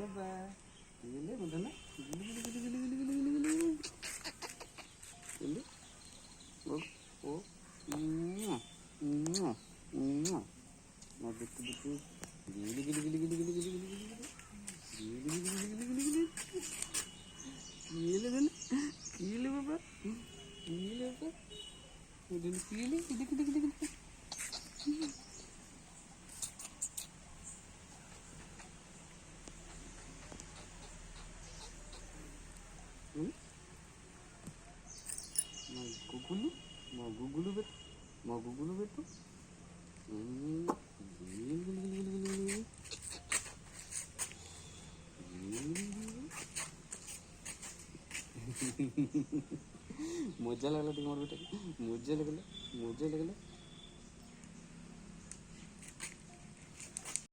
बाबा गिले बोलते ना गिले गिले गिले गिले गिले गिले गिले गिले गिले ओ मत बिट्टू बिट्टू गिले गिले गिले गिले गिले गिले गिले गिले गिले गिले गिले गिले गिले गिले गिले गिले बाबा गिले बाबा गिले गिले गिले गिले गिले गिले గుగ్గులు పెట్టు మా గుగ్గులు పెట్టు ముజ్జ లగల ముజ్జ లగల